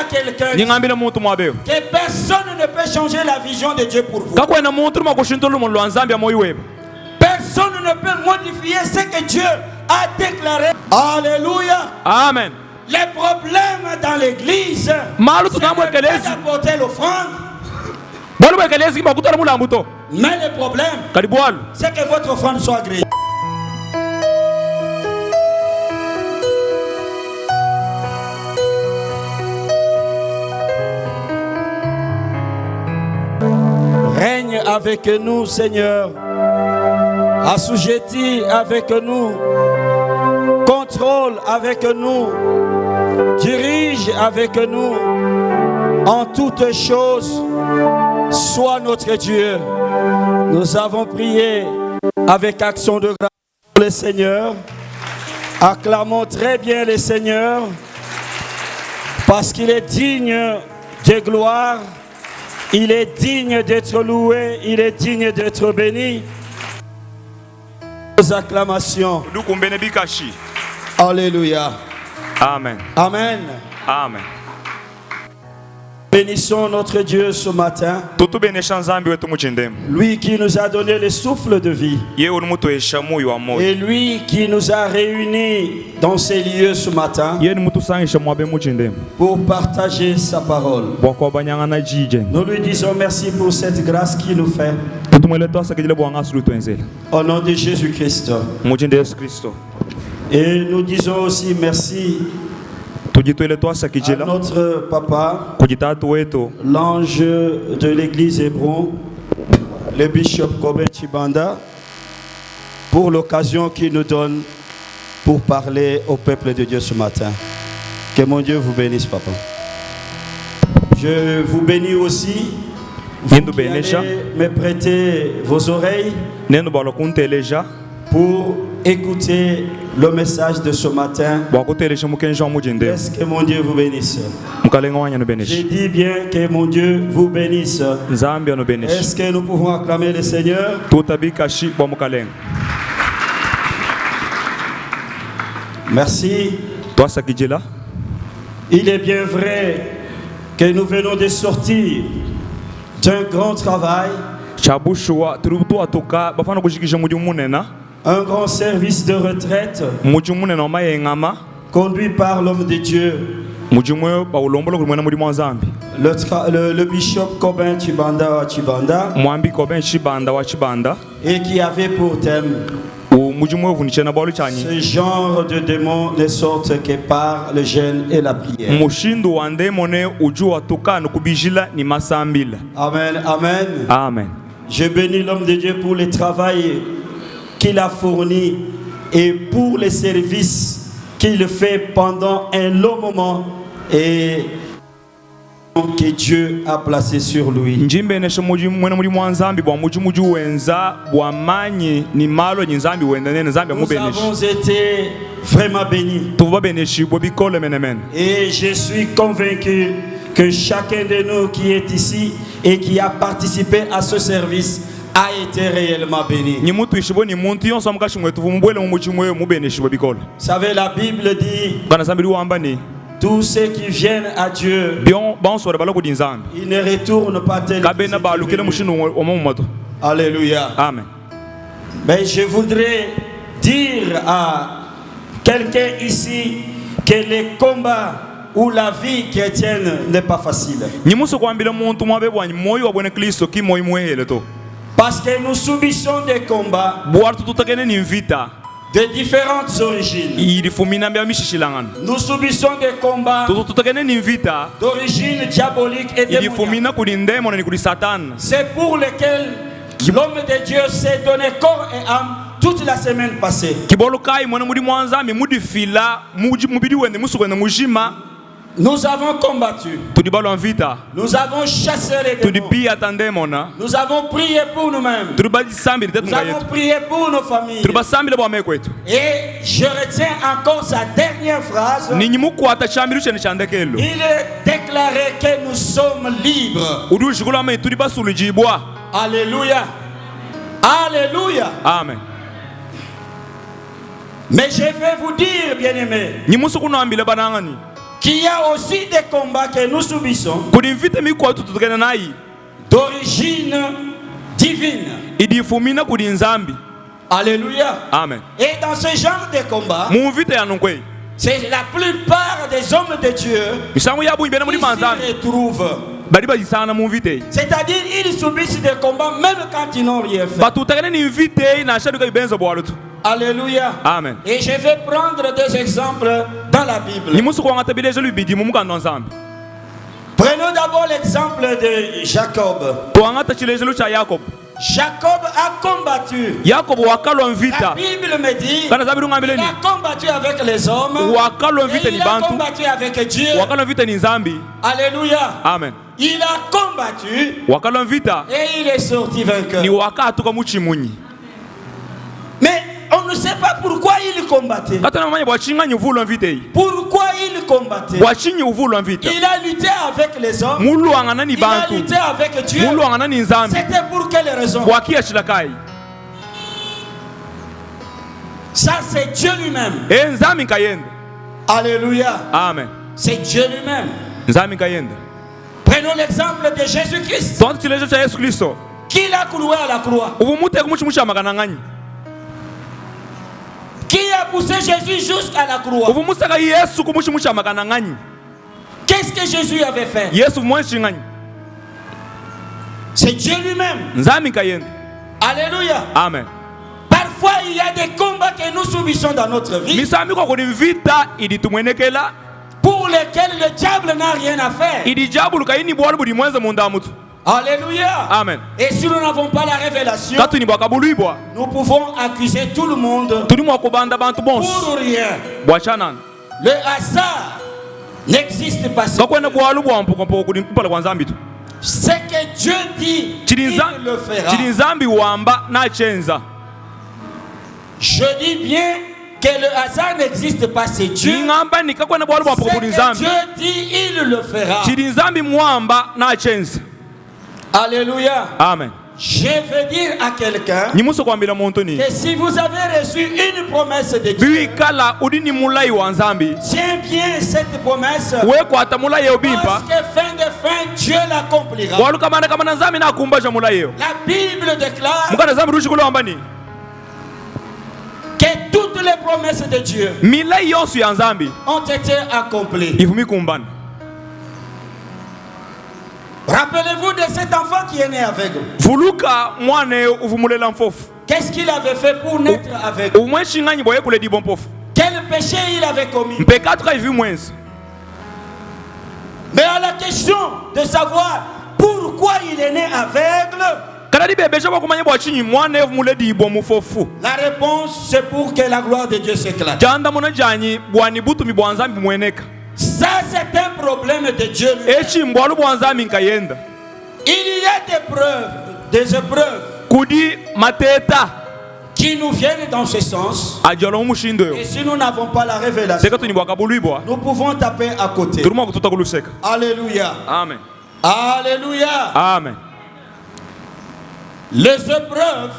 à quelqu'un que personne ne peut changer la vision de Dieu pour vous. Personne ne peut modifier ce que Dieu a déclaré. Alléluia. Amen. Les problèmes dans l'église, c'est d'apporter l'offrande. Mais le problème, c'est que votre offrande soit agréée. Règne avec nous, Seigneur. Assujettis avec nous. Contrôle avec nous. Dirige avec nous. En toutes choses, sois notre Dieu. Nous avons prié avec action de grâce pour le Seigneur. Acclamons très bien le Seigneur parce qu'il est digne de gloire. Il est digne d'être loué, il est digne d'être béni. Nos acclamations. Alléluia. Amen. Amen. Amen. Bénissons notre Dieu ce matin. Lui qui nous a donné le souffle de vie. Et lui qui nous a réunis dans ces lieux ce matin. Pour partager sa parole. Nous lui disons merci pour cette grâce qu'il nous fait. Au nom de Jésus-Christ. Et nous disons aussi merci à notre papa, l'ange de l'église Hébron, le bishop Kobe Chibanda, pour l'occasion qu'il nous donne pour parler au peuple de Dieu ce matin. Que mon Dieu vous bénisse, papa. Je vous bénis aussi. Vous qui allez me prêter vos oreilles pour écouter le message de ce matin. Est-ce que mon Dieu vous bénisse? J'ai dit bien que mon Dieu vous bénisse. Est-ce que nous pouvons acclamer le Seigneur? Merci. Il est bien vrai que nous venons de sortir d'un grand travail, un grand service de retraite conduit par l'homme de Dieu, le bishop Kobin Chibanda et qui avait pour thème ce genre de démon de sorte que par le jeûne et la prière. Amen, amen. Amen. Je bénis l'homme de Dieu pour le travail qu'il a fourni et pour les services qu'il fait pendant un long moment et que Dieu a placé sur lui. Nous avons été vraiment bénis. Et je suis convaincu que chacun de nous qui est ici et qui a participé à ce service a été réellement béni. Vous savez, la Bible dit tous ceux qui viennent à Dieu, ils ne retournent pas tels qu'ils étaient. Alléluia. Amen. Mais je voudrais dire à quelqu'un ici que le combat ou la vie chrétienne n'est pas facile. Parce que nous subissons des combats de différentes origines. Nous subissons des combats d'origine diabolique et démoniaque. C'est pour lesquels l'homme de Dieu s'est donné corps et âme toute la semaine passée. Nous avons combattu. Nous avons chassé les démons. Nous avons prié pour nous-mêmes. Nous avons prié pour nos familles. Et je retiens encore sa dernière phrase. Il est déclaré que nous sommes libres. Alléluia. Alléluia. Amen. Mais je vais vous dire, bien-aimés, qu'il y a aussi des combats que nous subissons d'origine divine. Alléluia. Amen. Et dans ce genre de combat, c'est la plupart des hommes de Dieu qui s'y retrouvent. C'est-à-dire ils subissent des combats même quand ils n'ont rien fait. Alléluia. Amen. Et je vais prendre des exemples dans la Bible. Prenons d'abord l'exemple de Jacob. Jacob a combattu. La Bible me dit qu'il a combattu avec les hommes et il a combattu avec Dieu. Alléluia. Amen. Il a combattu et il est sorti vainqueur. Mais on ne sait pas pourquoi il combattait. Pourquoi il combattait? Il a lutté avec les hommes. Il a lutté avec Dieu. C'était pour quelle raison? Ça, c'est Dieu lui-même. Alléluia. Amen. C'est Dieu lui-même. Prenons l'exemple de Jésus-Christ. Qui l'a cloué à la croix? Qui a poussé Jésus jusqu'à la croix? Qu'est-ce que Jésus avait fait? C'est Dieu lui-même. Alléluia. Amen. Parfois, il y a des combats que nous subissons dans notre vie pour lesquels le diable n'a rien à faire. Alléluia. Amen. Et si nous n'avons pas la révélation, nous pouvons accuser tout le monde pour rien. Le hasard n'existe pas. Ce que Dieu dit, il le fera. Je dis bien que le hasard n'existe pas, c'est Dieu. Ce que Dieu dit, il le fera. Alléluia. Amen. Je veux dire à quelqu'un que si vous avez reçu une promesse de Dieu, tiens bien cette promesse, parce que fin de fin, Dieu l'accomplira. La Bible déclare que toutes les promesses de Dieu ont été accomplies. Rappelez-vous de cet enfant qui est né aveugle. Qu'est-ce qu'il avait fait pour naître aveugle? Quel péché il avait commis? Mais à la question de savoir pourquoi il est né aveugle, la réponse c'est pour que la gloire de Dieu s'éclate. Ça, c'est un problème de Dieu. Il y a des épreuves qui nous viennent dans ce sens. Et si nous n'avons pas la révélation, nous pouvons taper à côté. Alléluia. Amen. Alléluia. Amen. Les épreuves,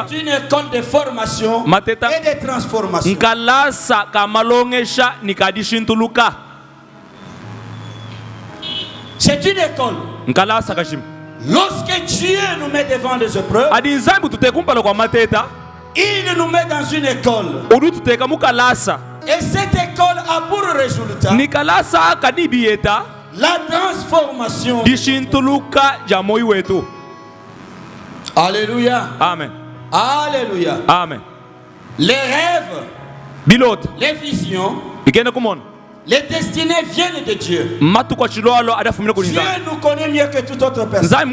c'est une école de formation et de transformation. C'est une école. Lorsque Dieu nous met devant les épreuves, il nous met dans une école. Et cette école a pour résultat la transformation. Alléluia. Amen. Alléluia. Amen. Les rêves, les visions, les destinées viennent de Dieu. Dieu nous connaît mieux que toute autre personne.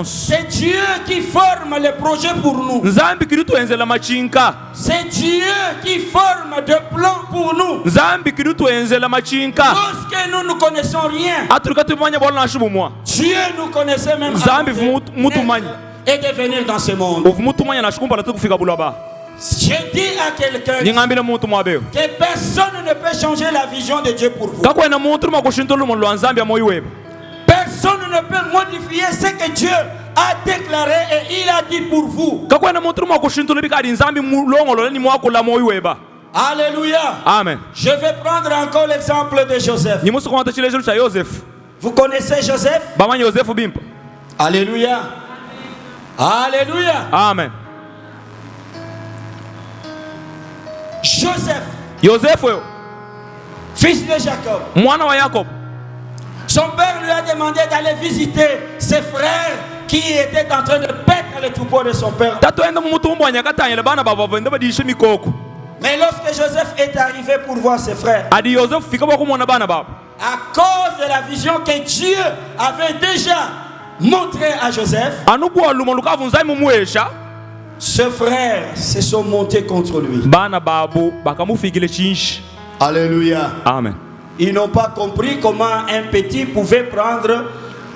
C'est Dieu qui forme les projets pour nous. C'est Dieu qui forme des plans pour nous. Lorsque nous ne connaissons rien, Dieu nous connaissait même avant et de venir dans ce monde. Je dis à quelqu'un que personne ne peut changer la vision de Dieu pour vous. Personne ne peut modifier ce que Dieu a déclaré et il a dit pour vous. Alléluia. Amen. Je vais prendre encore l'exemple de Joseph. Nimusu konta chilejuru cha Joseph. Vous connaissez Joseph? Bamanyi Joseph bimpa. Alléluia. Alléluia. Amen. Joseph, Joseph, fils de Jacob. mwana wa Jacob. Son père lui a demandé d'aller visiter ses frères qui étaient en train de paître les troupeaux de son père. Tatuenda mumutumbu anyakatanyele bana baba vende badishe mikoko. Mais lorsque Joseph est arrivé pour voir ses frères, Adi Joseph fika bakumona bana baba. à cause de la vision que Dieu avait déjà montrée à Joseph, Anubu aluma lukavunzai mumuesha. ses frères se sont montés contre lui. Bana babu bakamufikile chinshi. Alléluia. Amen. Ils n'ont pas compris comment un petit pouvait prendre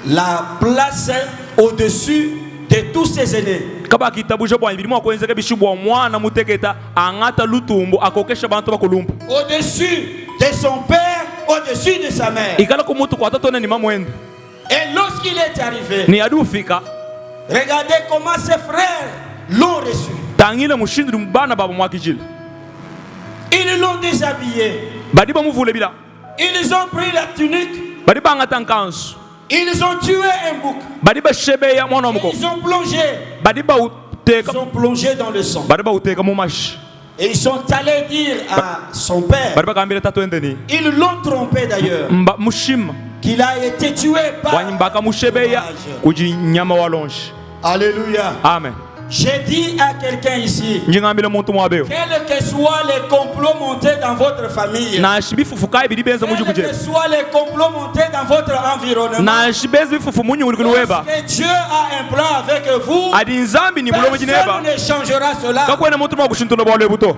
la place au-dessus de tous ses aînés. Kaba kitabu je bwa ibirimo akwenzeke bishubwa mwana muteketa angata lutumbu akokesha bantu bakulumbu. Au-dessus de son père, au-dessus de sa mère. Ikala ko mutu kwata tone ni mamwende. Et lorsqu'il est arrivé, Ni adufika regardez comment ses frères l'ont reçu. tangile mushindiri bana baba mwakijile. Ils l'ont déshabillé. Badi bamuvule bila. Ils ont pris la tunique. Badi bangata nkansu. Ils ont tué un bouc. Badi bashebeya mwana wa mukoko. Ils ont plongé. Badi Ils bauteka. ont plongé dans le sang. Badi bauteka mumashi. Et ils sont allés dire à son père. Badi bakambira tatwendeni. Ils l'ont trompé d'ailleurs. Mba mushima. Qu'il a été tué par. Wanymbaka mushebeya kujinyama walonshi. Alléluia. Amen. J'ai dit à quelqu'un ici, Njingambile muntu mwabeo. quels que soient les complots montés dans votre famille, Na shibifufukai bidi benza muji quels que kuje. soient les complots montés dans votre environnement, Na shibezi bifufu munyu uri kulweba. lorsque Dieu a un plan avec vous, Adi nzambi ni bulomo jineba. personne ne changera cela. Kakwena muntu mwakushintuna bwalwe buto.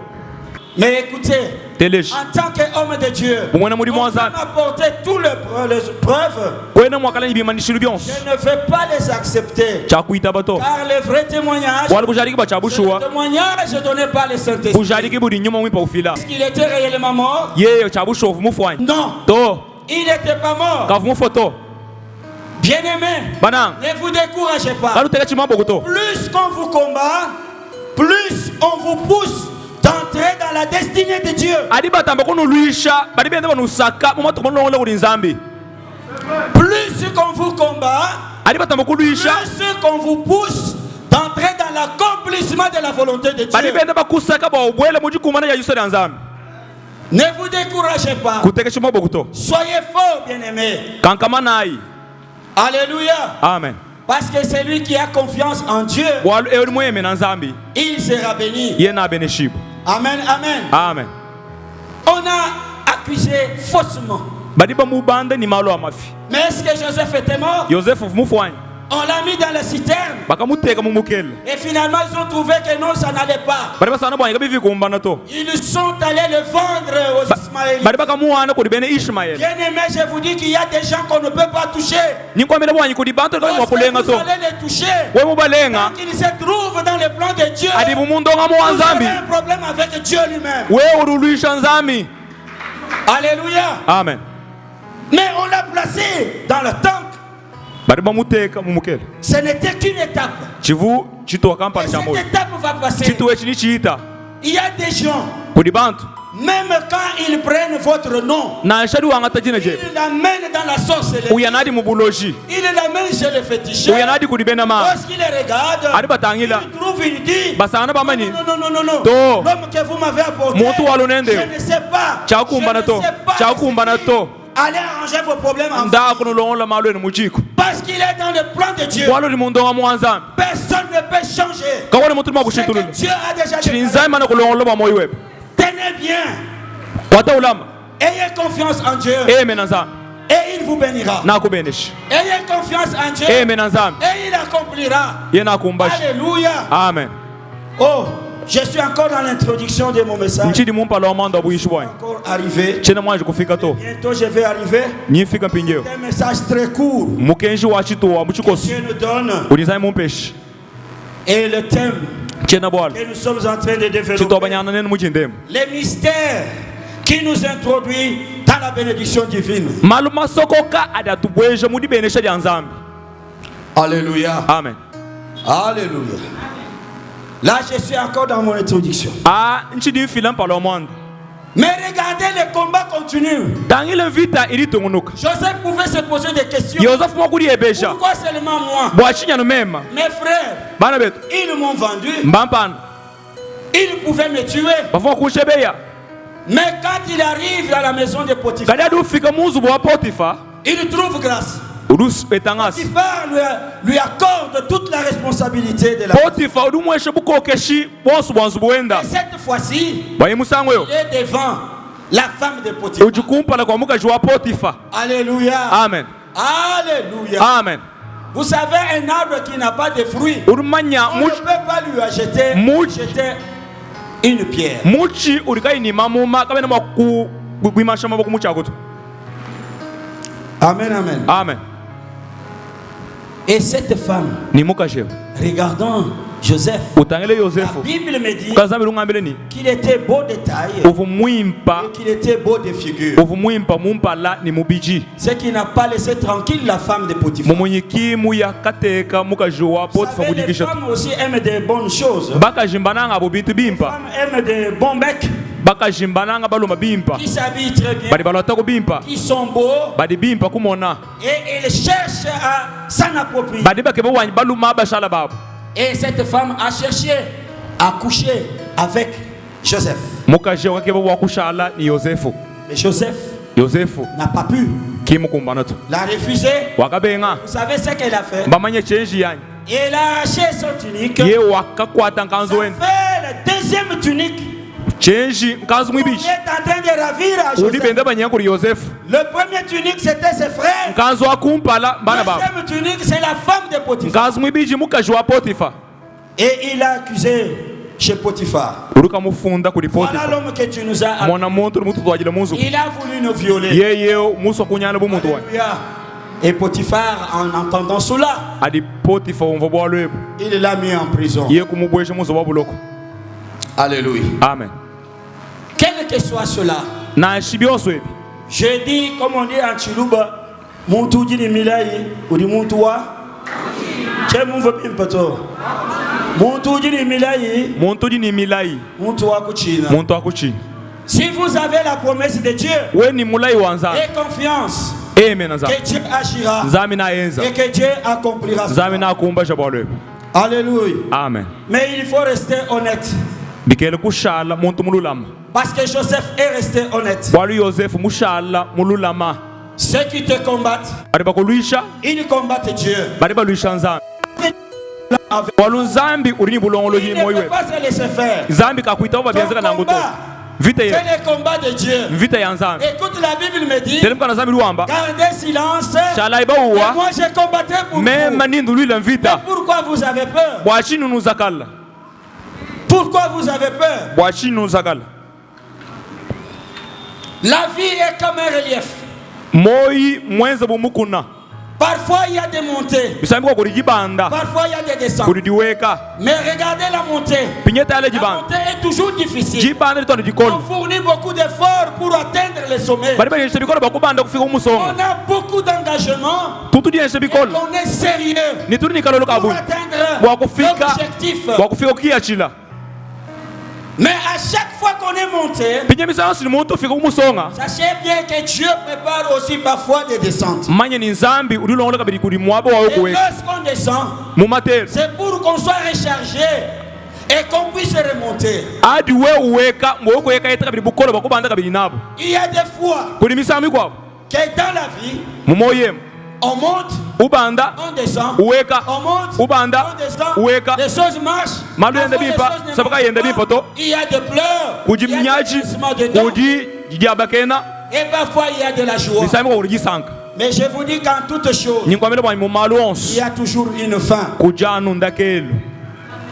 Mais écoutez, Teleji. en tant qu'homme de Dieu, Umwena muri on peut mwanzambi. m'apporter tous les preuves. Kwena mwakala ibimanishiru byonse. Je ne vais pas les accepter. Chakuita bato. Car les vrais témoignages, Wali bujariki c'est bachabushuwa. le témoignage donné par le Saint-Esprit. Bujariki budi nyuma mwipa ufila. Est-ce qu'il était réellement mort? Yeyo chabushovu mufwanya. Non, To. il n'était pas mort. Kavu mufoto. Bien-aimé, Banang. ne vous découragez pas. Kalu teka chimambo kuto. Plus qu'on vous combat, plus on vous pousse d'entrer dans la destinée de Dieu. Adi batamba kono luisha. Badi bende banusaka. Mumatu kono longola uri nzambi. Plus qu'on vous combat, Adi batamba kuluisha. plus qu'on vous pousse d'entrer dans l'accomplissement de la volonté de Badi Dieu. bende bakusaka ba obwele muji kumana ya yusere nzambi. Ne vous découragez pas. Kuteka chimambo kuto. Soyez fort, bien-aimés. Kankamanai. Alléluia. Amen. Parce que celui qui a confiance en Dieu, Walu euri mweme na nzambi. il sera béni. Yena beneshibu. Amen, amen. Amen. On a accusé faussement. Badi ba mubanda ni malo amafi. Mais est-ce que Joseph était mort? Joseph mufwanya. On l'a mis dans la citerne. Bakamuteka mumukele. Et finalement, ils ont trouvé que non, ça n'allait pas. Badi basana bwanya kabivi kumbana to. Ils sont allés le vendre aux Ismaélites. Badi bakamuwana kudi bene Ishmael. Bien aimé, je vous dis qu'il y a des gens qu'on ne peut pas toucher. Ninkwamela bwanyi kudi bantu kali Lorsque mwakulenga vous to. allez les toucher, We mubalenga. quand ils se trouvent dans le plan de Dieu, Adi mumundonga vous muwanzambi. avez un problème avec Dieu lui-même. We uruluisha nzambi. Alléluia. Amen. Mais on l'a placé dans le temple. Badi bamuteka mumukele. Ce n'était qu'une étape. Chivu chito Et kampani cha cette moyo. étape va passer. Chitu echi ni chiita. Il y a des gens, Kudi bantu. même quand ils prennent votre nom, Na shadu wangata jina je. ils l'amènent dans la sorcellerie. Uyanadi mubuloji. Ils l'amènent chez le féticheur. Uyanadi kudi bena ma. Lorsqu'ils les regardent, Adi batangila. ils trouvent, ils disent, Basana bamani. non. To. L'homme que vous m'avez apporté, Mutu walunende. je ne sais pas. Chakumbana to. Chakumbana to. Allez arranger vos problèmes en Nda kono longola malo ni mujiko. parce qu'il est dans le plan de Dieu. Walo ni mundonga muwanzambi. Personne ne peut changer. Kawale mutu Ce que makushitulula. Dieu a déjà Chini déclaré. nzambi mana kulongola ba moyo webe. Tenez bien. Kwata ulama. Ayez confiance en Dieu. Amen nzambi. Et il vous bénira. Nakubenesha. Ayez confiance en Dieu. Amen nzambi. Et il accomplira. Yena kumbashi. Alléluia. Amen. Oh, je suis encore dans l'introduction de mon message. Nchidi mumpa lo manda buishi bwanyi. Encore arrivé. Chena mwanji kufika to. Bientôt je vais arriver. Nyifika mpinjeo. C'est un message très court. Mukenji wa chito wa muchikosi. Dieu nous donne. Ulinzai mumpeshi. Et le thème Chena bwala. que nous sommes en train de Chito développer. banyana nenu mujindemu. Les mystères qui nous introduit dans la bénédiction divine. Maluma sokoka adatubweje mudi benesha lya nzambi. Alléluia. Amen. Alléluia. Là, je suis encore dans mon introduction. Nchidi mfila mpalo mwanda. Mais regardez, le combat continue. Tangile vita ili tungunuka. Joseph pouvait se poser des questions. Joseph mokuri ebesha. Pourquoi seulement moi? Bwachinya no mema. Mes frères, Bana betu. ils m'ont vendu. Mbampana. Ils pouvaient me tuer. Bafo kushebeya. Mais quand il arrive à la maison de Potiphar, Kada du fika muzu bwa Potiphar. il trouve grâce. Udus etangas. Potiphar lui accorde toute la responsabilité de la Potiphar du mweshe bukokeshi bosu bwanzu buenda. Et cette fois-ci, Bayi musango yo. il est devant la femme de Potiphar. Ujukumpa la kwa muka jwa Potiphar. Alléluia. Amen. Alléluia. Amen. Vous savez, un arbre qui n'a pas de fruits, Urumanya on ne peut pas lui jeter une pierre. muchi urikai ni mamuma kabena maku gwimasha maboko muchagoto. Amen, amen. Amen. Et cette femme, Ni muka jeo. regardant Joseph, Utangele la Yosefu. Bible me dit Kazambi lungambele ni. qu'il était beau de taille Uvu muimpa. et qu'il était beau de figure. Uvu muimpa mumpa la ni mubiji. Ce qui n'a pas laissé tranquille la femme de Potiphar. Mumunyiki muya kateka muka joa Vous Potiphar savez, les kujikisha. femmes aussi aiment des bonnes choses. Baka jimbananga bo bitu Les bimpa. femmes aiment des bons becs, Baka jimbananga baluma bimpa. qui s'habillent très bien, Badi balota ko bimpa. qui sont beaux, Badi bimpa kumona. et ils cherchent à s'en approprier. Badi bakebe wanyi baluma bashala babo. Et cette femme a cherché à coucher avec Joseph. Muka jeo kakebe wakushala ni Yosefu. Mais Joseph Yosefu n'a pas pu. kimukumbanato. L'a refusé. Wakabenga. Vous savez ce qu'elle a fait? Mbamanye change yanyi. Et elle a arraché son tunique. Ye wakakwata Ça nkanzo wen. fait la deuxième tunique. Change nkanzo On mwibishi. est en train de ravir à Udi Joseph. benda banyanga kuri Yosefu. Le premier tunique, c'était ses frères. Nkanzo akumpala bana La babo. deuxième tunique, c'est la femme de Potiphar. Nkanzo mwibishi muka jwa Potiphar. Et il a accusé chez Potiphar. Uruka mufunda kuri Voilà Potiphar. l'homme que tu nous as. Mwana muntu mutu twajile muzu. Il a voulu nous violer. Yeye muso kunyana bu muntu wa. Alléluia. Et Potiphar, en entendant cela, Adi Potiphar umva bwa lwebu. il l'a mis en prison. Ye kumubweshe muzo wa buloko. Alléluia. Amen. Quel que soit cela, Na shibyoso ebi. je dis, comme on dit en Chiluba, muntu jini milai, ou di muntu wa. Che munvo pimpato. Muntu jini milai, Muntu di ni milai. muntu wa kuchina. Muntu akuchini. Si vous avez la promesse de Dieu We ni mulai wanza. et confiance Amen nza. que Dieu agira Nzami na enza. et que Dieu accomplira Nzami cela. na kumba bwa lwebu. Alléluia. Amen. Mais il faut rester honnête. Bikele kushala muntu mululama. Parce que Joseph est resté honnête. Bwalu Yosefu mushala mululama. Ceux qui te combattent, Bari bakulisha. ils combattent Dieu. Bari baluisha nzambi. Bwalu nzambi uri ni bulongolo Il ni ne moyo peut webu. pas se laisser faire. Nzambi kakuita uba Ton bianzika na nguto. combat, Vita c'est ye. le combat de Dieu. Vita ya nzambi. Écoute, la Bible me dit, Telemka na nzambi luamba. gardez silence. Shala iba Et uwa. moi, je combattrai pour Mema vous. nindu luila Mais vita. pourquoi vous avez peur? Bwachinu nuzakala. Pourquoi vous avez peur? Bwachinu nuzakala. La vie est comme un relief. Moi mwenza bumukuna. Parfois, il y a des montées. Bisambi kwa kuri jibanda. Parfois, il y a des descentes. Kuri diweka. Mais regardez la montée. Pinyeta ale La jibanda. montée est toujours difficile. Jibanda litono jikolo. On fournit beaucoup d'efforts pour atteindre le sommet. Bari banyesha bikolo bakubanda kufika umusonga. On a beaucoup d'engagement. Tutu diensha Et bikolo. on est sérieux Nituri nikalolo pour kabu. atteindre Bwakufika. l'objectif. Bwakufika ukiyachila. Mais à chaque fois qu'on est monté, Pinye misango sili muntu ufika umusonga. sachez bien que Dieu prépare aussi parfois des descentes. Manye ni nzambi ulilongola kabiri kuri mwabo wawe Et kuweka. lorsqu'on descend, Mumatelo. c'est pour qu'on soit rechargé et qu'on puisse remonter. Adi we uweka mwo kuweka yeta kabiri bukolo bakubanda kabiri nabo. Il y a des fois Kuri misambi kwabo. que dans la vie, Mumoyem. on monte, Ubanda. on descend, Uweka. on monte, Ubanda. on descend, Uweka. les choses marchent. Malu Parfois, yende les bipa, choses ne sabaka marchent yende pas. bipa to. Il y a des pleurs, Kuji il y a des mnyaji. grincements de dents, Kuji jabakena. et parfois il y a de la joie. Misambi kwa kuri sanka. Mais je vous dis qu'en toutes choses, Ninkwamela bwa mumalu il onse. y a toujours une fin. Kuja anu ndakelu.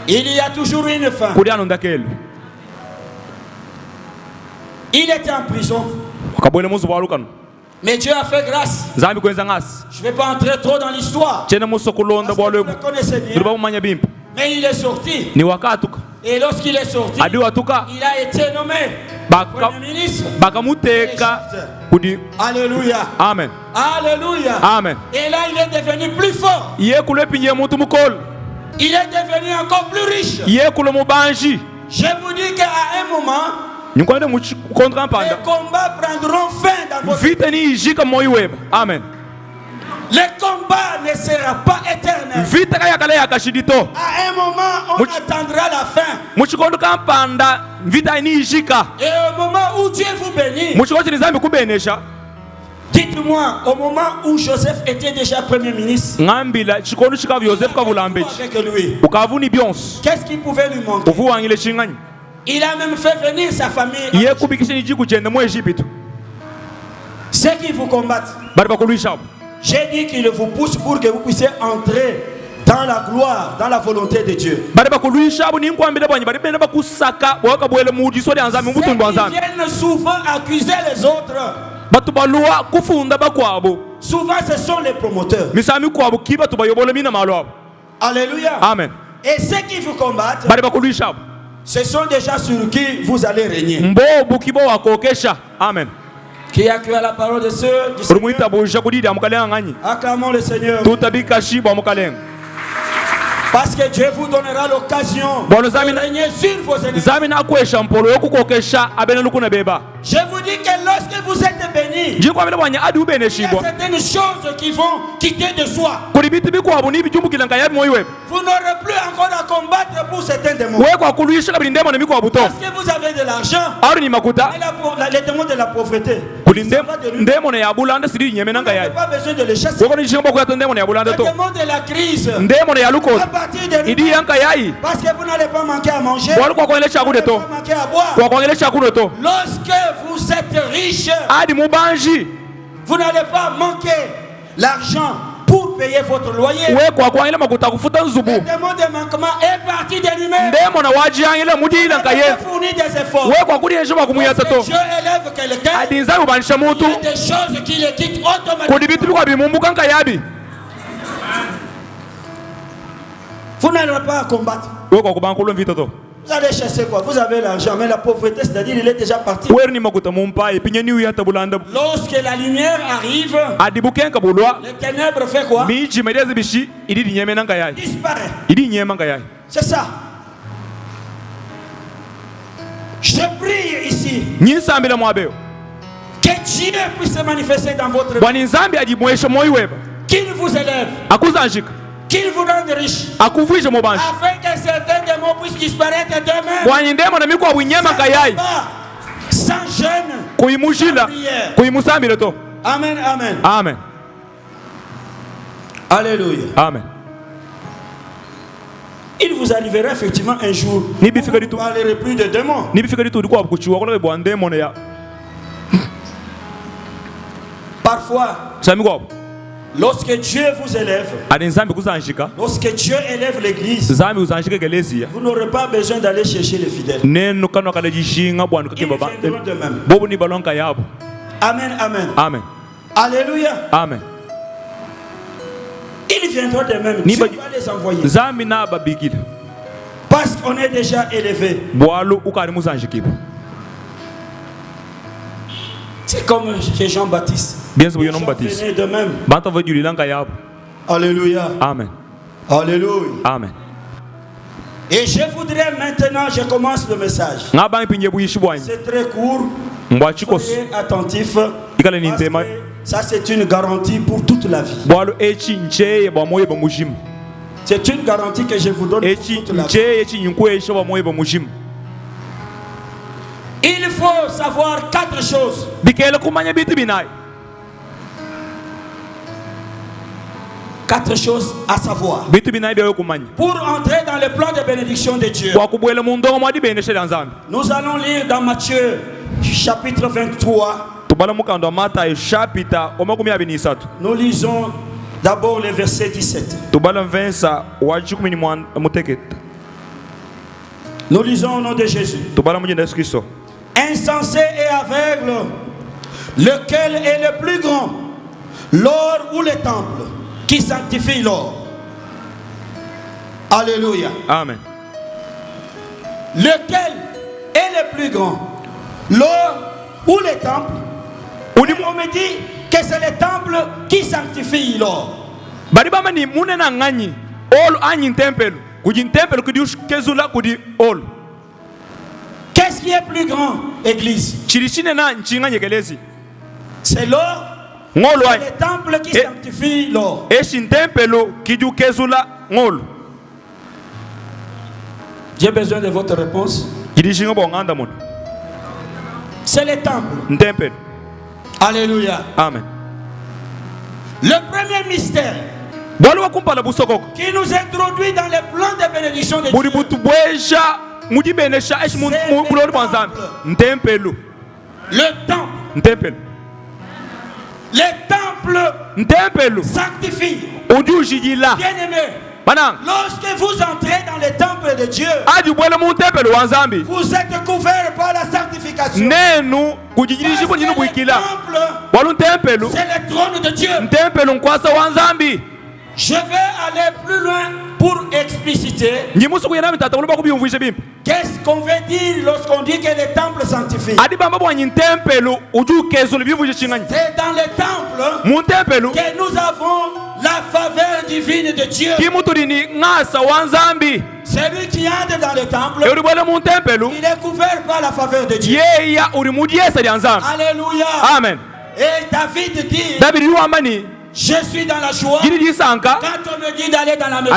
Il y a toujours une fin. Kuri anu ndakelu. Il était en prison, Wakabwele muzu bwalukano. mais Dieu a fait grâce. Nzambi kwenza ngasi. Je ne vais pas entrer trop dans l'histoire. Chene muso kulonda Parce que vous bwalwebu. le connaissez Turi bien. bamumanya bimpa. Mais il est sorti. Ni wakatuka. Et lorsqu'il est sorti, Adi watuka. il a été nommé Baka Premier ministre. bakamuteka kudi. Alléluia. Amen. Alléluia. Amen. Et là, il est devenu plus fort. Ye kule pinye muntu mukolo. Il est devenu encore plus riche. Ye kule mubanji. Je vous dis qu'à un moment, Les combats prendront fin dans votre vie. Amen. Le combat ne sera pas éternel. À un moment, on attendra la fin. Et au moment où Dieu vous bénit, dites-moi, au moment où Joseph était déjà Premier ministre, avec lui, qu'est-ce qu'il pouvait lui manquer? Il a même fait venir sa famille. Ceux qui vous combattent, j'ai dit qu'il vous pousse pour que vous puissiez entrer dans la gloire, dans la volonté de Dieu. Ceux qui viennent souvent accuser les autres, souvent ce sont les promoteurs. Alléluia. Amen. Et ceux qui vous combattent, ce sont déjà sur qui vous allez régner. Amen. Qui a cru à la parole de ceux du Seigneur? Acclamons le Seigneur. Parce que Dieu vous donnera l'occasion de régner sur vos ennemis. Je vous dis que lorsque vous êtes bénis, il y a certaines choses qui vont quitter de soi. Vous n'aurez plus encore à combattre pour certains démons. Parce que vous avez de l'argent. Les démons de la pauvreté, vous n'avez pas besoin de les chasser. Les démons de la crise, à partir de lui, parce que vous n'allez pas manquer à manger, vous n'allez pas manquer à boire. Lorsque vous êtes riche, vous n'allez pas manquer l'argent pour payer votre loyer. Le démon de manquement est parti de lui-même. Il a fourni des efforts. Lorsque Dieu élève quelqu'un, il y a des choses qui le quittent automatiquement. Vous n'allez pas combattre. Vous allez chasser quoi? Vous avez l'argent, mais la pauvreté, c'est-à-dire il est déjà parti. Lorsque la lumière arrive, les ténèbres fait quoi? Disparaît. C'est ça. Je prie ici que Dieu puisse se manifester dans votre vie. Qu'il vous élève. Qu'il vous rende riche, afin que certains démons puissent disparaître d'eux-mêmes, sans jeûne, sans prière. Amen, amen. Amen. Alléluia. Amen. Il vous arrivera effectivement un jour où vous ne parlerez plus de démons. Parfois, lorsque Dieu vous élève, lorsque Dieu élève l'église, vous n'aurez pas besoin d'aller chercher les fidèles. Ils viendront de même. Amen, amen. Amen. Alléluia. Amen. Ils viendront de même. Dieu va les envoyer. Parce qu'on est déjà élevé. C'est comme chez Jean-Baptiste. Bien sûr, Jean-Baptiste. De même. Alléluia. Amen. Alléluia. Amen. Et je voudrais maintenant, je commence le message. C'est très court. Soyez attentifs. Ça, c'est une garantie pour toute la vie. C'est une garantie que je vous donne pour toute la vie. Il faut savoir 4 choses. 4 choses à savoir pour entrer dans le plan de bénédiction de Dieu. Nous allons lire dans Matthieu chapitre 23. Nous lisons d'abord le verset 17. Nous lisons au nom de Jésus. Insensé et aveugle, lequel est le plus grand, l'or ou le temple qui sanctifie l'or? Alléluia. Amen. Lequel est le plus grand, l'or ou le temple? On me dit que c'est le temple qui sanctifie l'or. Qu'est-ce Qu'est-ce qui est plus grand, Église? C'est l'or. C'est le temple qui sanctifie l'or. J'ai besoin de votre réponse. C'est le temple. Alléluia. Amen. Le premier mystère qui nous introduit dans les plans de bénédiction de Dieu. Le temple. Le temple sanctifie. Bien-aimé, lorsque vous entrez dans le temple de Dieu, vous êtes couverts par la sanctification. Le temple, c'est le trône de Dieu. Je vais aller plus loin pour expliciter qu'est-ce qu'on veut dire lorsqu'on dit que le temple sanctifie. C'est dans le temple que nous avons la faveur divine de Dieu. Celui qui entre dans le temple, il est couvert par la faveur de Dieu. Alléluia. Amen. Et David dit, je suis dans la joie quand on me dit d'aller dans la maison.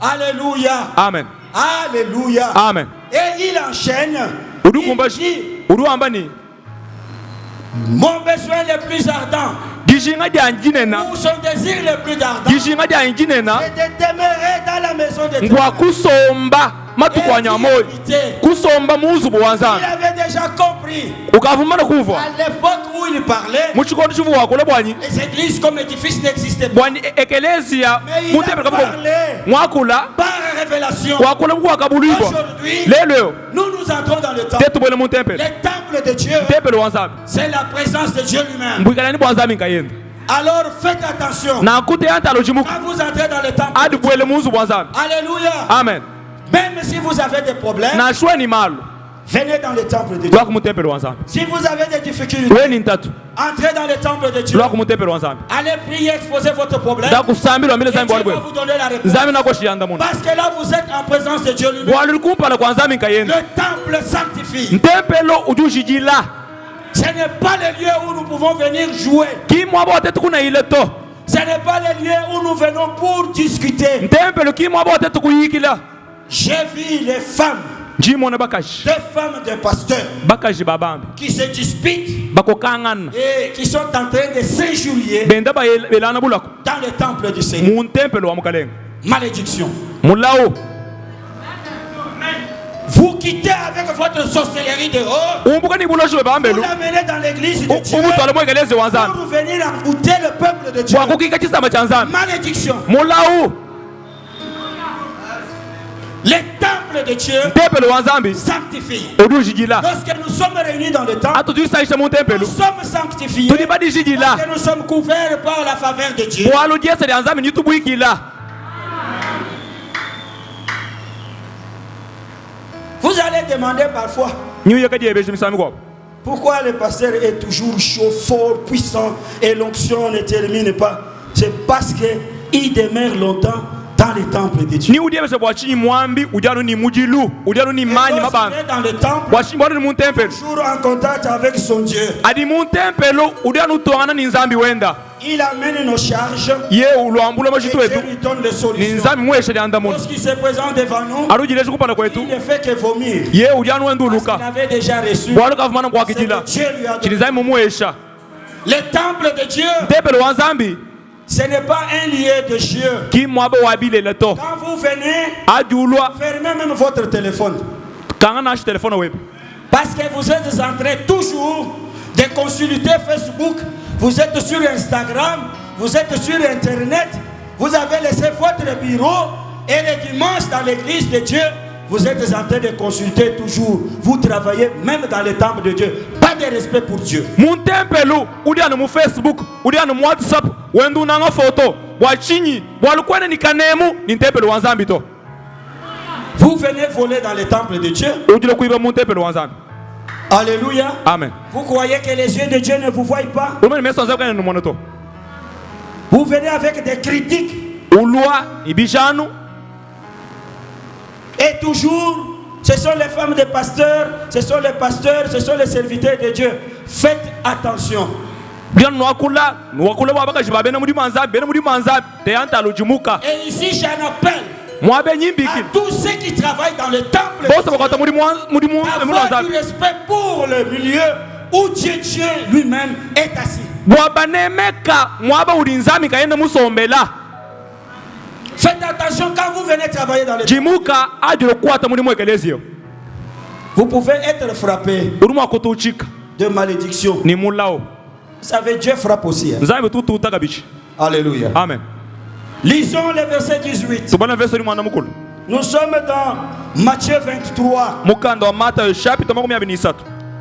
Alléluia. Amen. Alléluia. Amen. Et il enchaîne. Il dit, mon besoin le plus ardent, ou son désir le plus ardent, c'est de demeurer dans la maison de Dieu. Il avait déjà compris à l'époque où il parlait, les églises comme édifice n'existaient pas. Mais il a parlé par révélation. Aujourd'hui, nous entrons dans le temple. Le temple de Dieu, c'est la présence de Dieu lui-même. Alors faites attention quand vous entrez dans le temple. Alléluia. Amen. Même si vous avez des problèmes, venez dans le temple de Dieu. Si vous avez des difficultés, entrez dans le temple de Dieu. Allez prier, exposez votre problème. Et Dieu va vous donner la réponse. Parce que là, vous êtes en présence de Dieu lui-même. Le temple sanctifie. Ce n'est pas le lieu où nous pouvons venir jouer. Ce n'est pas le lieu où nous venons pour discuter. J'ai vu les femmes, des femmes de pasteurs qui se disputent et qui sont en train de s'injurier dans le temple du Seigneur. Malédiction. Vous quittez avec votre sorcellerie dehors, vous l'amenez dans l'église de Dieu pour venir envoûter le peuple de Dieu. Malédiction. Le temple de Dieu sanctifie. Lorsque nous sommes réunis dans le temple, nous sommes sanctifiés parce que nous sommes couverts par la faveur de Dieu. Vous allez demander parfois pourquoi le pasteur est toujours chaud, fort, puissant et l'onction ne termine pas. C'est parce qu'il demeure longtemps dans le temple de Dieu. Dans le temple, toujours en contact avec son Dieu. Il amène nos charges et Dieu lui donne les solutions. Lorsqu'il se présente devant nous, il ne fait que vomir. Parce qu'il avait déjà reçu. Dieu lui a donné. Le temple de Dieu, ce n'est pas un lieu de jeu. Quand vous venez, fermez même votre téléphone. Parce que vous êtes en train toujours de consulter Facebook, vous êtes sur Instagram, vous êtes sur Internet, vous avez laissé votre bureau et le dimanche dans l'église de Dieu, vous êtes en train de consulter toujours. Vous travaillez même dans le temple de Dieu. Pas de respect pour Dieu. Mon temple, ou bien mon Facebook, ou bien mon WhatsApp, ou bien mon photo, vous venez voler dans le temple de Dieu. Alléluia. Amen. Vous croyez que les yeux de Dieu ne vous voient pas? Vous venez avec des critiques. Et toujours, ce sont les femmes des pasteurs, ce sont les pasteurs, ce sont les serviteurs de Dieu. Faites attention. Et ici j'en appelle à tous ceux qui travaillent dans le temple d'avoir du respect pour le milieu où Dieu lui-même est assis. Faites attention quand vous venez travailler dans le temple. Vous pouvez être frappé de malédiction. Vous savez, Dieu frappe aussi. Alléluia. Amen. Lisons le verset 18. Nous sommes dans Matthieu 23.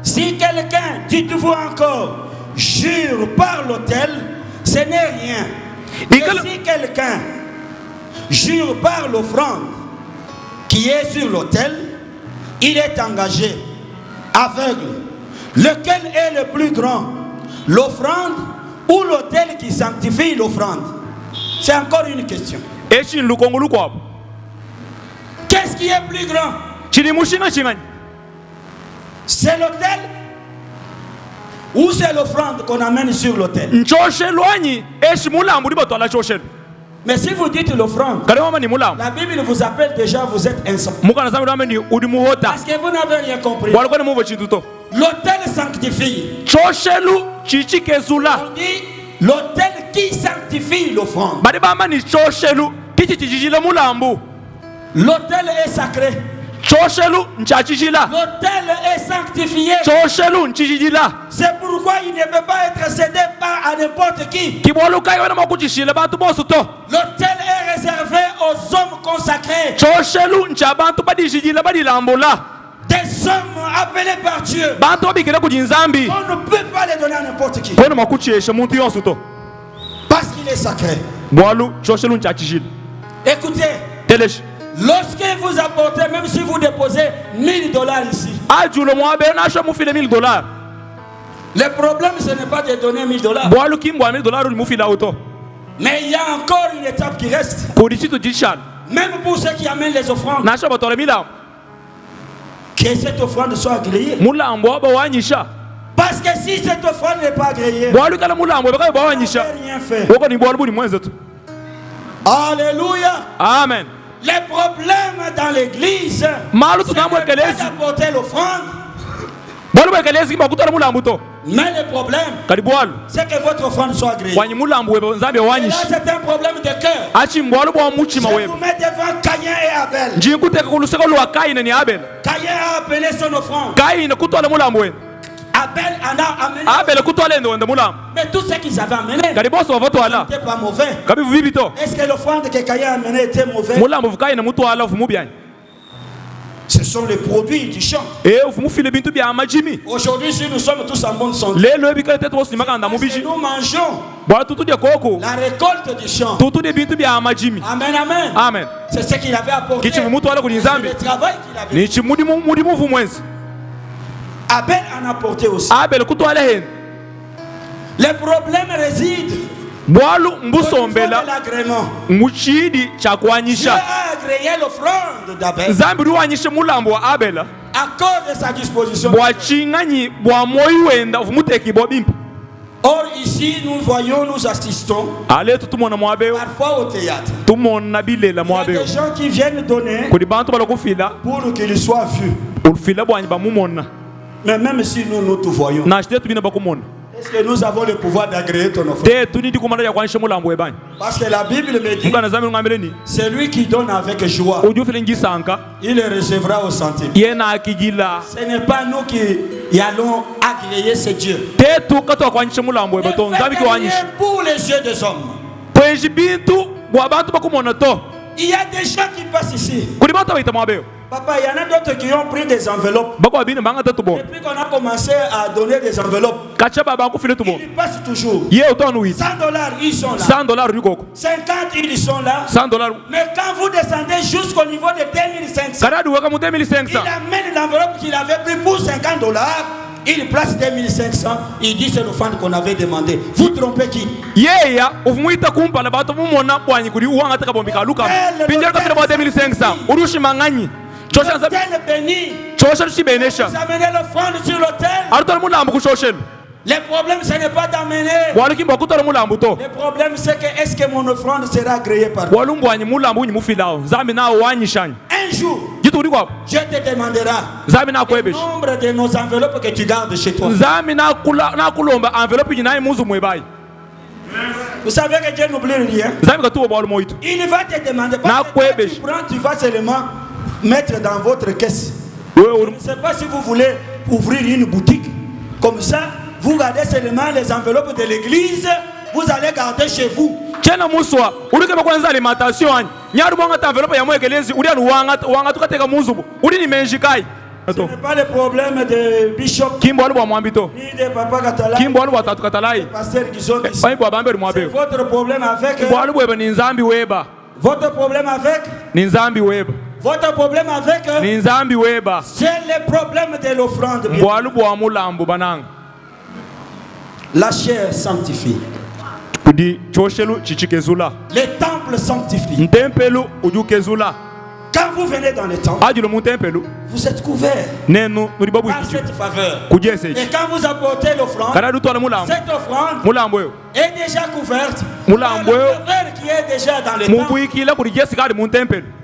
Si quelqu'un, dites-vous encore, jure par l'autel, ce n'est rien. Et si quelqu'un jure par l'offrande qui est sur l'autel, il est engagé, aveugle. Lequel est le plus grand, l'offrande ou l'autel qui sanctifie l'offrande? C'est encore une question. Qu'est-ce qui est plus grand? C'est l'autel ou c'est l'offrande qu'on amène sur l'autel? Mais si vous dites l'offrande, la Bible vous appelle déjà, vous êtes insensé. Parce que vous n'avez rien compris. L'autel sanctifie. On dit l'autel qui sanctifie l'offrande. L'autel est sacré. L'autel est sanctifié. C'est pourquoi il ne peut pas être cédé à n'importe qui. L'autel est réservé aux hommes consacrés. Des hommes appelés par Dieu. On ne peut pas les donner à n'importe qui. Parce qu'il est sacré. Écoutez. Lorsque vous apportez, même si vous déposez $1000 ici, le problème ce n'est pas de donner $1000. Mais il y a encore une étape qui reste. Même pour ceux qui amènent les offrandes, que cette offrande soit agréée. Parce que si cette offrande n'est pas agréée, on ne peut rien faire. Alléluia. Amen. Les problèmes dans l'église, c'est d'apporter l'offrande. Mais le problème, c'est que votre offrande soit agréée. Et là, c'est un problème de cœur. Je vous mets devant Caïn et Abel. Caïn a appelé son offrande. Abel en a amené. Mais tout ce qu'ils avaient amené n'était pas mauvais. Est-ce que l'offrande que Caïn a amené était mauvaise? Ce sont les produits du champ. Aujourd'hui, si nous sommes tous en bonne santé, nous mangeons la récolte du champ. Amen, amen. Amen. C'est ce qu'il avait apporté. C'est le travail qu'il avait. Abel en a apporté aussi. Les problèmes résident au niveau de l'agrément. Dieu a agréé l'offrande d'Abel à cause de sa disposition. Or ici nous voyons, nous assistons parfois au théâtre. Il y a des gens qui viennent donner pour qu'il soit vu. Mais même si nous tout voyons, est-ce que nous avons le pouvoir d'agréer ton offrande? Parce que la Bible me dit, celui qui donne avec joie, il le recevra au centime. Ce n'est pas nous qui allons agréer ce Dieu. Ne faites rien pour les yeux des hommes. Il y a des gens qui passent ici. Papa, il y en a d'autres qui ont pris des enveloppes. Depuis qu'on a commencé à donner des enveloppes, ils passent toujours. $100, ils sont là. 50, ils sont là. Mais quand vous descendez jusqu'au niveau de 2500, il amène l'enveloppe qu'il avait pris pour $50. Il place 2500. Il dit c'est l'offrande qu'on avait demandé. Vous trompez qui? L'autel béni. Vous amenez l'offrande sur l'autel. Le problème, ce n'est pas d'amener. Le problème, c'est que est-ce que mon offrande sera agréée par Dieu? Un jour, Dieu te demandera le nombre de nos enveloppes que tu gardes chez toi. Vous savez que Dieu n'oublie rien. Il va te demander. Parce que tu prends, tu vas seulement mettre dans votre caisse. Je ne sais pas si vous voulez ouvrir une boutique. Comme ça, vous gardez seulement les enveloppes de l'église. Vous allez garder chez vous. Ce n'est pas le problème de Bishop ni de Papa Katala, les pasteurs qui sont ici. C'est votre problème avec votre problème avec votre problème avec c'est le problème de l'offrande. La chair sanctifie. Le temple sanctifie. Quand vous venez dans le temple, vous êtes couverts par cette faveur. Et quand vous apportez l'offrande, cette offrande est déjà couverte par la faveur qui est déjà dans le temple.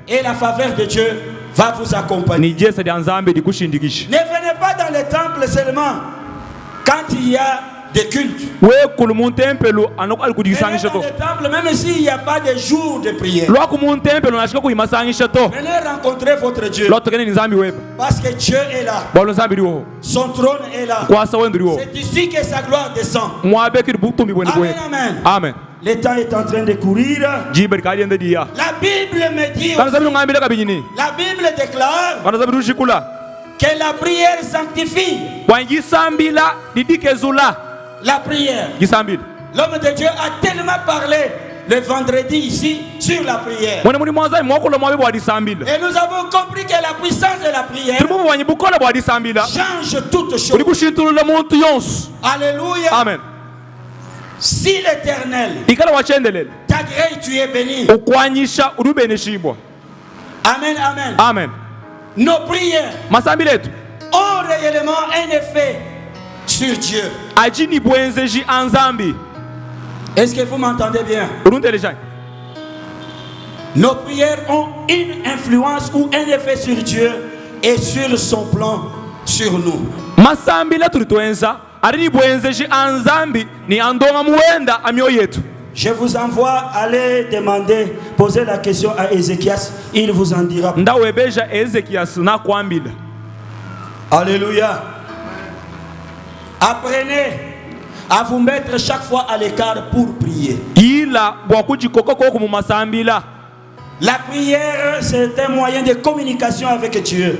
Et la faveur de Dieu va vous accompagner. Ne venez pas dans le temple seulement quand il y a des cultes. Venez dans le temple même s'il n'y a pas de jour de prière. Venez rencontrer votre Dieu. Parce que Dieu est là. Son trône est là. C'est ici que sa gloire descend. Amen, amen. Amen. Le temps est en train de courir. La Bible me dit aussi, la Bible déclare que la prière sanctifie. La prière. L'homme de Dieu a tellement parlé le vendredi ici sur la prière. Et nous avons compris que la puissance de la prière change toutes choses. Alléluia. Amen. Si l'Éternel t'agrée, tu es béni. Amen, amen. Amen. Nos prières ont réellement un effet sur Dieu. Est-ce que vous m'entendez bien? Nos prières ont une influence ou un effet sur Dieu et sur son plan sur nous. Je vous envoie aller demander, poser la question à Ézéchias, il vous en dira. Alléluia. Apprenez à vous mettre chaque fois à l'écart pour prier. La prière, c'est un moyen de communication avec Dieu.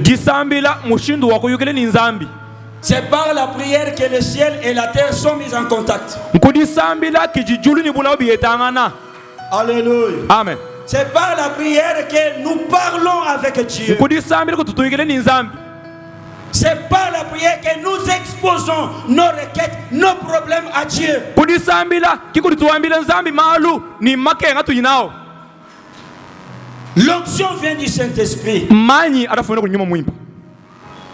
C'est par la prière que le ciel et la terre sont mis en contact. Alléluia. Amen. C'est par la prière que nous parlons avec Dieu. C'est par la prière que nous exposons nos requêtes, nos problèmes à Dieu. L'onction vient du Saint-Esprit.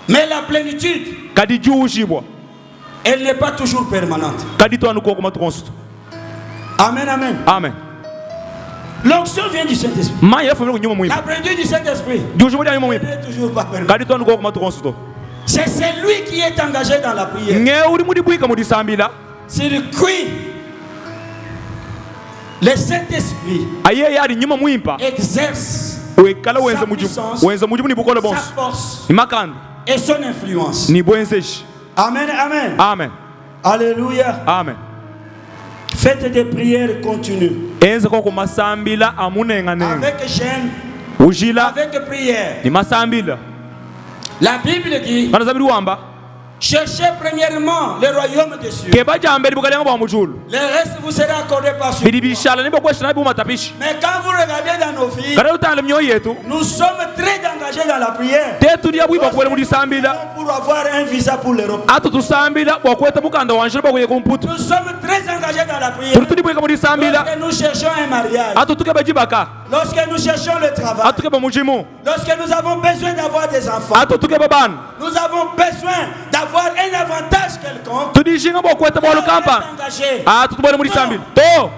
Mais la plénitude, elle n'est pas toujours permanente. Amen, amen. Amen. L'onction vient du Saint-Esprit. La plénitude du Saint-Esprit, elle n'est toujours pas permanente. C'est celui qui est engagé dans la prière. C'est le qui le Saint-Esprit exerce sa puissance, sa force et son influence. Amen, amen. Amen. Alléluia. Amen. Faites des prières continues. Avec jeûne, avec prière. La Bible dit, cherchez premièrement le royaume des cieux. Le reste vous sera accordé par suite. Mais quand vous regardez dans nos vies, nous sommes très engagés dans la prière. Pour avoir un visa pour l'Europe. Nous sommes très engagés dans la prière. tulitulibweka muri sambila Lorsque nous cherchons un mariage, atutuke bajibaka lorsque nous cherchons le travail, atuke bamujimu lorsque nous avons besoin d'avoir des enfants, atutuke babana nous avons besoin d'avoir un avantage quelconque. tudishinga bokweta bolukampa Engagé. atutubone muri sambila to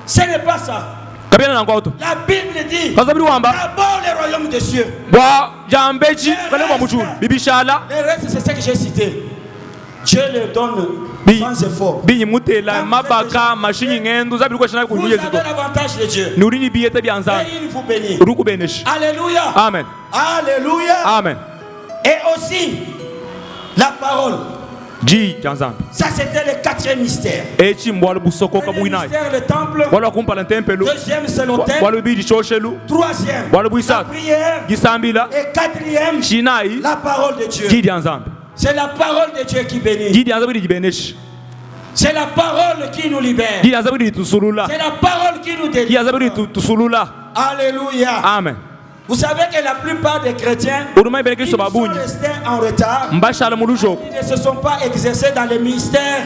Ce n'est pas ça. kabiana nangauto La Bible dit kazabiri wamba d'abord le royaume des cieux. bwa jambeji kale bamuju bibishala Le reste, c'est ce que j'ai cité. Dieu le donne Bi- sans effort. binyimutela mabaka mashinyi ngendo zabiri kwashana Vous kunyuje avez zito l'avantage de Dieu. nuri ni biyete byanzana Et il vous bénit. urukubeneshi Alléluia. amen Alléluia. amen Et aussi, la parole. ji janzambi Ça, c'était le quatrième mystère. echi mbwalo busokoka Premier buinayi mystère, le temple. wala kumpala ntempelu Deuxième, c'est l'autel. wala bidi choshelu Troisième, wala la buisatu prière. gisambila Et quatrième, chinayi la parole de Dieu. ji dyanzambi C'est la parole de Dieu qui bénit. ji dyanzambi jibeneshi C'est la parole qui nous libère. ji dyanzambi tusulula C'est la parole qui nous ji délivre. dyanzambi tusulula Alléluia. amen Vous savez que la plupart des chrétiens, uruma ils ibenekiso sont babunyi restés en retard. mbashala mulujoko Ils ne se sont pas exercés dans le ministère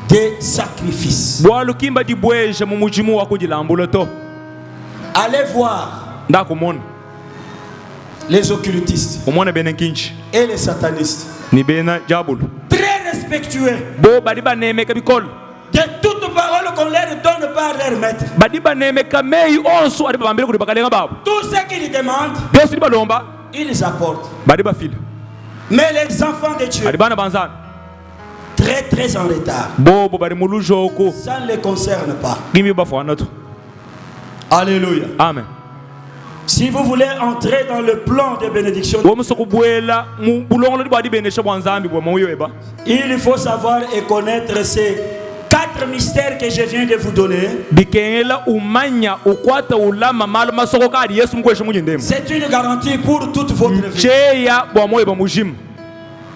des sacrifices. bwalo kimba dibweje mu mujimu wa kujilambula to Allez voir ndakumona les occultistes umona bene nkinchi et les satanistes. ni bena jabulu Très respectueux bo badi banemeka bikolo de toutes paroles qu'on leur donne par leur maître. badi banemeka meyi onsu adi babambile kuti bakalenga babo Tout ce qu'ils demandent, byosi di balomba ils apportent. badi bafila Mais les enfants de Dieu, adi bana banzana très très en retard, bobo bali mulujoko ça ne les concerne pas. gimi bafana to Alléluia. amen Si vous voulez entrer dans le plan de bénédiction, wo muso kubwela mu bulongolo di badi benesha bwanzambi bwa moyoeba il faut savoir et connaître ces 4 mystères que je viens de vous donner. bikengela umanya ukwata ulama malo masoko kadi yesu mkweshe munyindemu C'est une garantie pour toute votre vie. cheya bwa moyoeba mujimu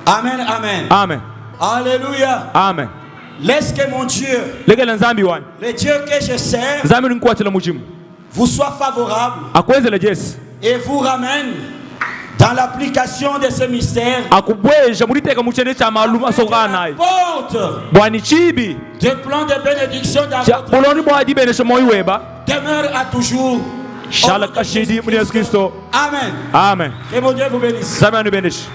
Amen, amen. amen Alléluia. amen Laisse que mon Dieu, legela nzambi wani le Dieu que je sers, nzambi linkwatela mujimu vous soit favorable akwezela jesi et vous ramène dans l'application de ce mystère. akubweja muliteka muchene cha malu masoko kanayi Porte bwani chibi de plan de bénédiction dans cha votre buloni bwadi benesha moyoeba demeure à toujours. shala kashidi mu Yesu Kristo Amen. amen Que mon Dieu vous bénisse. nzambi anu beneshi